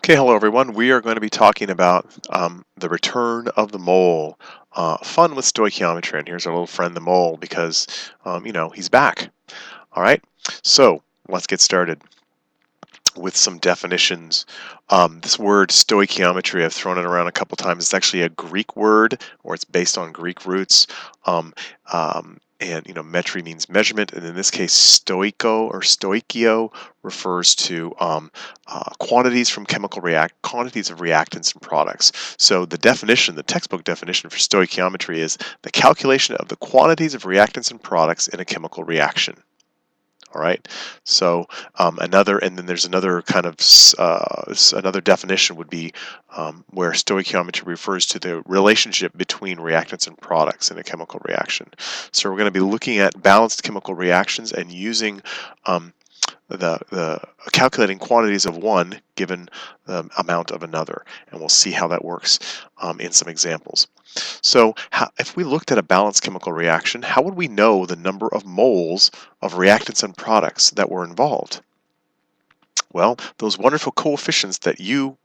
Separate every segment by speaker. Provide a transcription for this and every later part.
Speaker 1: Okay, hello everyone. We are going to be talking about the return of the mole. Fun with stoichiometry, and here's our little friend the mole because, he's back. All right, so let's get started with some definitions. This word stoichiometry, I've thrown it around a couple times. It's actually a Greek word, or it's based on Greek roots. And metry means measurement, and in this case, stoicho or stoichio refers to quantities from quantities of reactants and products. So the definition, the textbook definition for stoichiometry is the calculation of the quantities of reactants and products in a chemical reaction. All right. So and then there's another kind of another definition would be where stoichiometry refers to the relationship between reactants and products in a chemical reaction. So we're going to be looking at balanced chemical reactions and using the calculating quantities of one given the amount of another, and we'll see how that works in some examples. So if we looked at a balanced chemical reaction, how would we know the number of moles of reactants and products that were involved? Well, those wonderful coefficients that you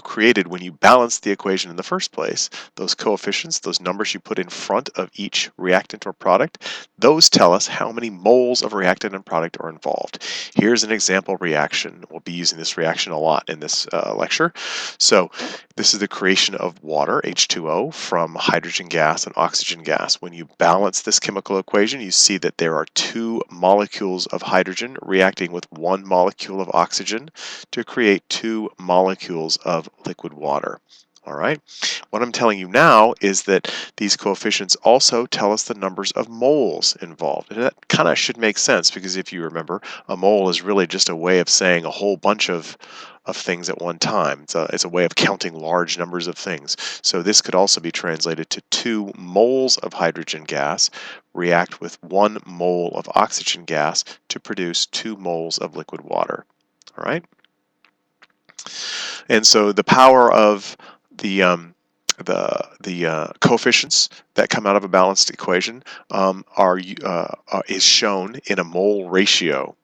Speaker 1: created when you balanced the equation in the first place, those coefficients, those numbers you put in front of each reactant or product, those tell us how many moles of reactant and product are involved. Here's an example reaction. We'll be using this reaction a lot in this lecture. So this is the creation of water, H2O, from hydrogen gas and oxygen gas. When you balance this chemical equation, you see that there are two molecules of hydrogen reacting with one molecule of oxygen to create two molecules of liquid water. All right. What I'm telling you now is that these coefficients also tell us the numbers of moles involved. And that kind of should make sense because if you remember, a mole is really just a way of saying a whole bunch of things at one time. It's a way of counting large numbers of things. So this could also be translated to 2 moles of hydrogen gas react with 1 mole of oxygen gas to produce 2 moles of liquid water. All right. And so the power of the coefficients that come out of a balanced equation is shown in a mole ratio.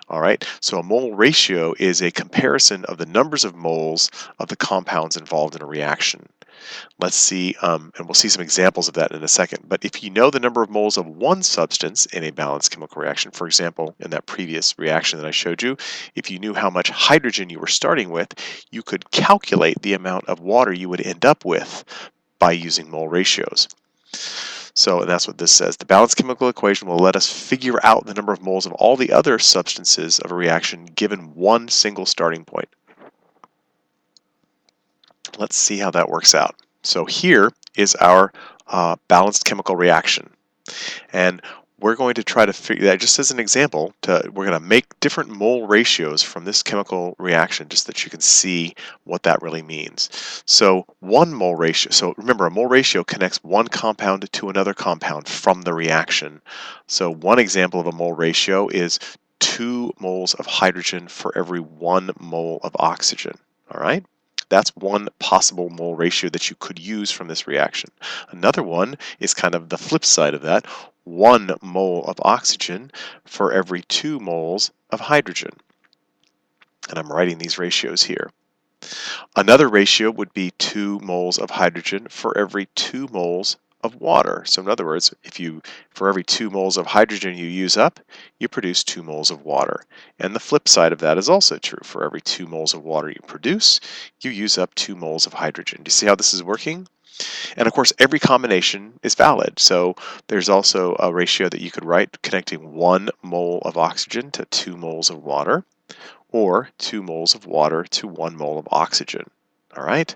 Speaker 1: All right, so a mole ratio is a comparison of the numbers of moles of the compounds involved in a reaction. Let's see, and we'll see some examples of that in a second. But if you know the number of moles of one substance in a balanced chemical reaction, for example, in that previous reaction that I showed you, if you knew how much hydrogen you were starting with, you could calculate the amount of water you would end up with by using mole ratios. So that's what this says. The balanced chemical equation will let us figure out the number of moles of all the other substances of a reaction given one single starting point. Let's see how that works out. So here is our balanced chemical reaction. And we're going to try to figure that just as an example. We're going to make different mole ratios from this chemical reaction just that you can see what that really means. So one mole ratio, so remember a mole ratio connects one compound to another compound from the reaction. So one example of a mole ratio is 2 moles of hydrogen for every 1 mole of oxygen. All right? That's one possible mole ratio that you could use from this reaction. Another one is kind of the flip side of that, 1 mole of oxygen for every 2 moles of hydrogen. And I'm writing these ratios here. Another ratio would be 2 moles of hydrogen for every 2 moles of water. So in other words, for every 2 moles of hydrogen you use up, you produce 2 moles of water. And the flip side of that is also true. For every 2 moles of water you produce, you use up 2 moles of hydrogen. Do you see how this is working? And of course, every combination is valid. So there's also a ratio that you could write connecting 1 mole of oxygen to 2 moles of water, or 2 moles of water to 1 mole of oxygen. All right.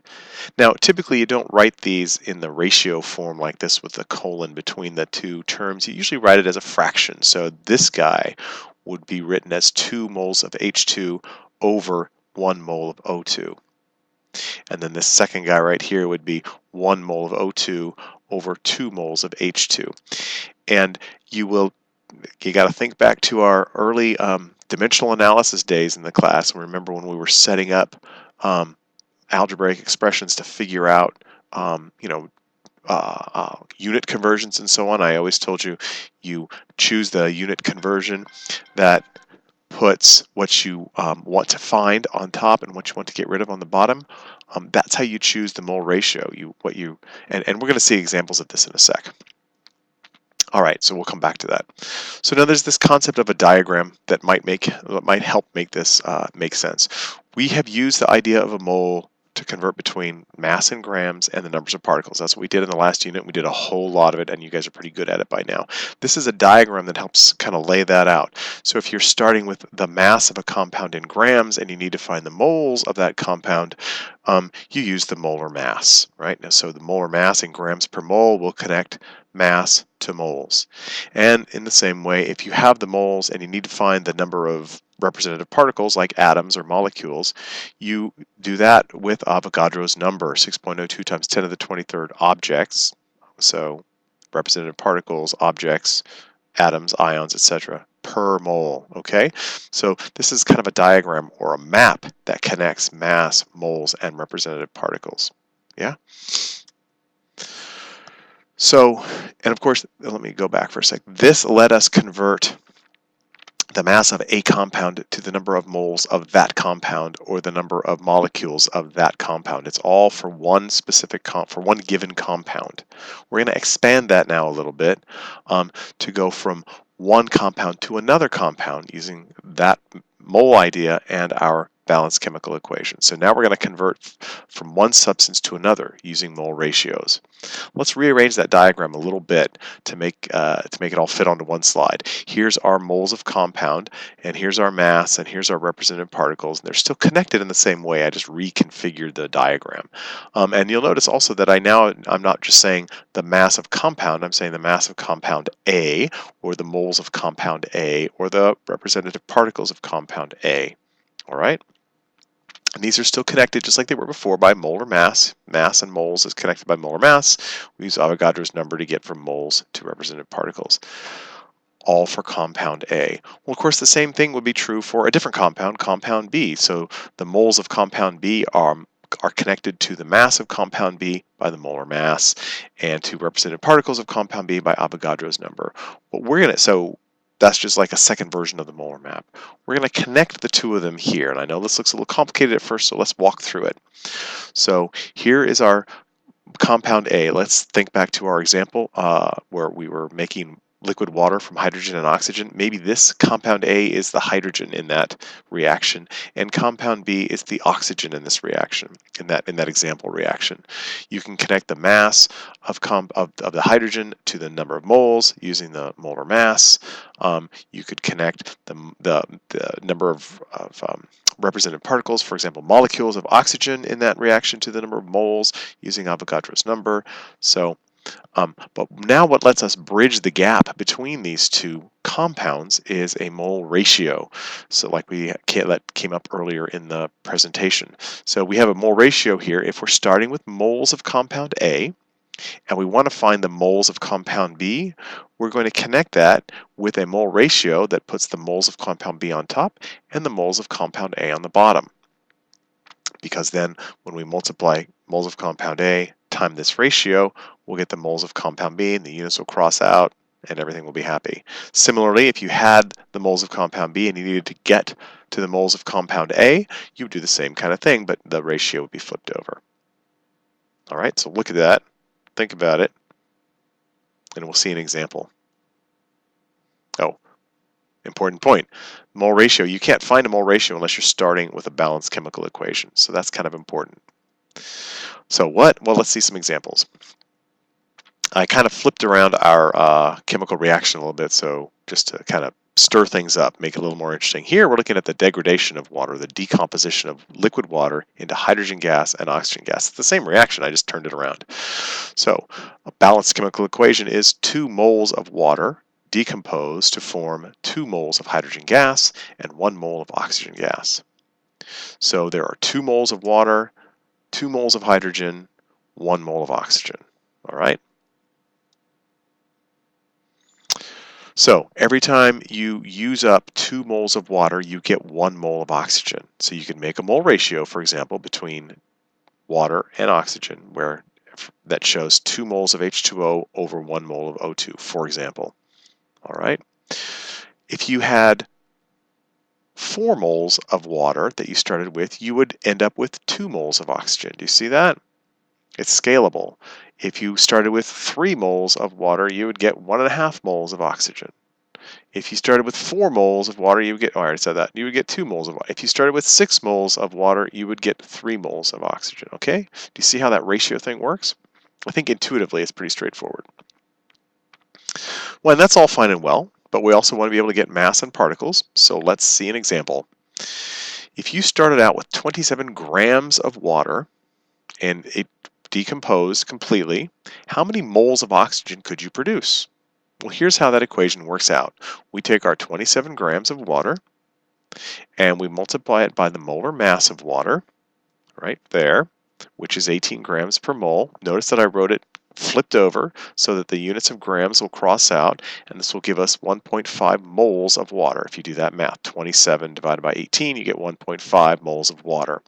Speaker 1: Now, typically you don't write these in the ratio form like this with a colon between the two terms. You usually write it as a fraction. So this guy would be written as 2 moles of H2 over 1 mole of O2. And then this second guy right here would be 1 mole of O2 over 2 moles of H2. And you got to think back to our early dimensional analysis days in the class. And remember when we were setting up algebraic expressions to figure out, unit conversions and so on. I always told you, you choose the unit conversion that puts what you want to find on top and what you want to get rid of on the bottom. That's how you choose the mole ratio. And we're going to see examples of this in a sec. All right, so we'll come back to that. So now there's this concept of a diagram that might help make this make sense. We have used the idea of a mole to convert between mass in grams and the numbers of particles. That's what we did in the last unit. We did a whole lot of it, and you guys are pretty good at it by now. This is a diagram that helps kind of lay that out. So if you're starting with the mass of a compound in grams and you need to find the moles of that compound, you use the molar mass, right? So the molar mass in grams per mole will connect mass to moles. And in the same way, if you have the moles and you need to find the number of representative particles like atoms or molecules, you do that with Avogadro's number, 6.02 times 10 to the 23rd objects. So representative particles, objects, atoms, ions, etc. per mole, okay? So this is kind of a diagram or a map that connects mass, moles, and representative particles. Yeah? So, and of course, let me go back for a sec. This let us convert the mass of a compound to the number of moles of that compound or the number of molecules of that compound. It's all for one specific for one given compound. We're going to expand that now a little bit to go from one compound to another compound using that mole idea and our balanced chemical equation. So now we're going to convert from one substance to another using mole ratios. Let's rearrange that diagram a little bit to make it all fit onto one slide. Here's our moles of compound, and here's our mass, and here's our representative particles, and they're still connected in the same way. I just reconfigured the diagram. And you'll notice also that I'm not just saying the mass of compound, I'm saying the mass of compound A, or the moles of compound A, or the representative particles of compound A. All right? And these are still connected just like they were before by molar mass. Mass and moles is connected by molar mass. We use Avogadro's number to get from moles to representative particles. All for compound A. Well, of course, the same thing would be true for a different compound, compound B. So the moles of compound B are connected to the mass of compound B by the molar mass and to representative particles of compound B by Avogadro's number. So that's just like a second version of the molar map. We're going to connect the two of them here. And I know this looks a little complicated at first, so let's walk through it. So here is our compound A. Let's think back to our example where we were making liquid water from hydrogen and oxygen. Maybe this compound A is the hydrogen in that reaction, and compound B is the oxygen in this reaction, in that example reaction. You can connect the mass of the hydrogen to the number of moles using the molar mass. You could connect the number of representative particles, for example, molecules of oxygen in that reaction to the number of moles using Avogadro's number. So but now what lets us bridge the gap between these two compounds is a mole ratio. So like that came up earlier in the presentation. So we have a mole ratio here. If we're starting with moles of compound A, and we want to find the moles of compound B, we're going to connect that with a mole ratio that puts the moles of compound B on top and the moles of compound A on the bottom. Because then when we multiply moles of compound A times this ratio, we'll get the moles of compound B, and the units will cross out, and everything will be happy. Similarly, if you had the moles of compound B and you needed to get to the moles of compound A, you would do the same kind of thing, but the ratio would be flipped over. All right, so look at that, think about it, and we'll see an example. Oh, important point. Mole ratio, you can't find a mole ratio unless you're starting with a balanced chemical equation, so that's kind of important. So what? Well, let's see some examples. I kind of flipped around our chemical reaction a little bit, so just to kind of stir things up, make it a little more interesting. Here we're looking at the degradation of water, the decomposition of liquid water into hydrogen gas and oxygen gas. It's the same reaction, I just turned it around. So a balanced chemical equation is 2 moles of water decomposed to form 2 moles of hydrogen gas and 1 mole of oxygen gas. So there are 2 moles of water, 2 moles of hydrogen, 1 mole of oxygen. All right? So every time you use up 2 moles of water, you get 1 mole of oxygen. So you can make a mole ratio, for example, between water and oxygen, where that shows 2 moles of H2O over 1 mole of O2, for example. All right? If you had 4 moles of water that you started with, you would end up with 2 moles of oxygen. Do you see that? It's scalable. If you started with 3 moles of water, you would get 1.5 moles of oxygen. If you started with 4 moles of water, you would get, oh, I already said that, you would get 2 moles of water. If you started with 6 moles of water, you would get 3 moles of oxygen, okay? Do you see how that ratio thing works? I think intuitively it's pretty straightforward. Well, and that's all fine and well, but we also want to be able to get mass and particles, so let's see an example. If you started out with 27 grams of water and it decomposed completely, how many moles of oxygen could you produce? Well, here's how that equation works out. We take our 27 grams of water and we multiply it by the molar mass of water, right there, which is 18 grams per mole. Notice that I wrote it flipped over so that the units of grams will cross out, and this will give us 1.5 moles of water. If you do that math, 27 divided by 18, you get 1.5 moles of water.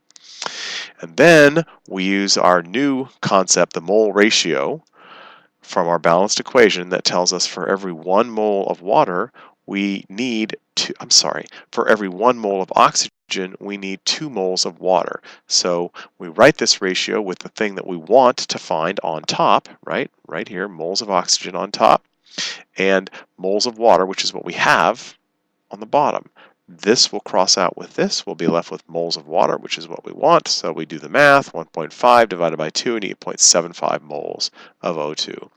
Speaker 1: And then we use our new concept, the mole ratio, from our balanced equation that tells us for every 1 mole of water, we need for every 1 mole of oxygen, we need 2 moles of water. So we write this ratio with the thing that we want to find on top, right here, moles of oxygen on top, and moles of water, which is what we have, on the bottom. This will cross out with this. We'll be left with moles of water, which is what we want. So we do the math, 1.5 divided by 2, and you get 0.75 moles of O2.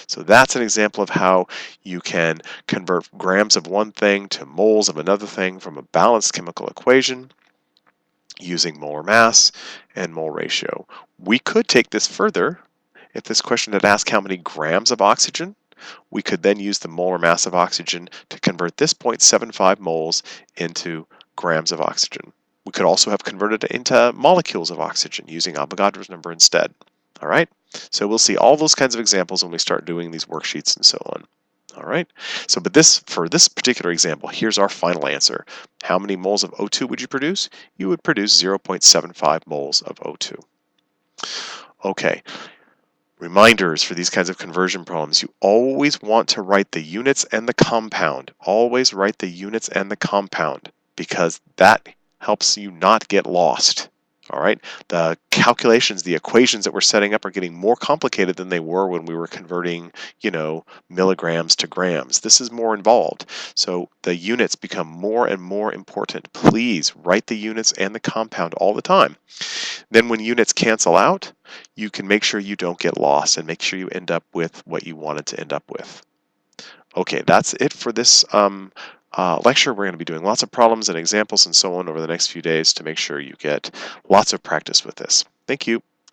Speaker 1: So that's an example of how you can convert grams of one thing to moles of another thing from a balanced chemical equation using molar mass and mole ratio. We could take this further. If this question had asked how many grams of oxygen, we could then use the molar mass of oxygen to convert this 0.75 moles into grams of oxygen. We could also have converted it into molecules of oxygen using Avogadro's number instead. All right, so we'll see all those kinds of examples when we start doing these worksheets and so on. All right, so for this particular example, here's our final answer. How many moles of O2 would you produce? You would produce 0.75 moles of O2. Okay. Reminders for these kinds of conversion problems. You always want to write the units and the compound. Always write the units and the compound because that helps you not get lost. All right? The calculations, the equations that we're setting up are getting more complicated than they were when we were converting, milligrams to grams. This is more involved. So the units become more and more important. Please write the units and the compound all the time. Then when units cancel out, you can make sure you don't get lost and make sure you end up with what you wanted to end up with. Okay, that's it for this lecture. We're going to be doing lots of problems and examples and so on over the next few days to make sure you get lots of practice with this. Thank you.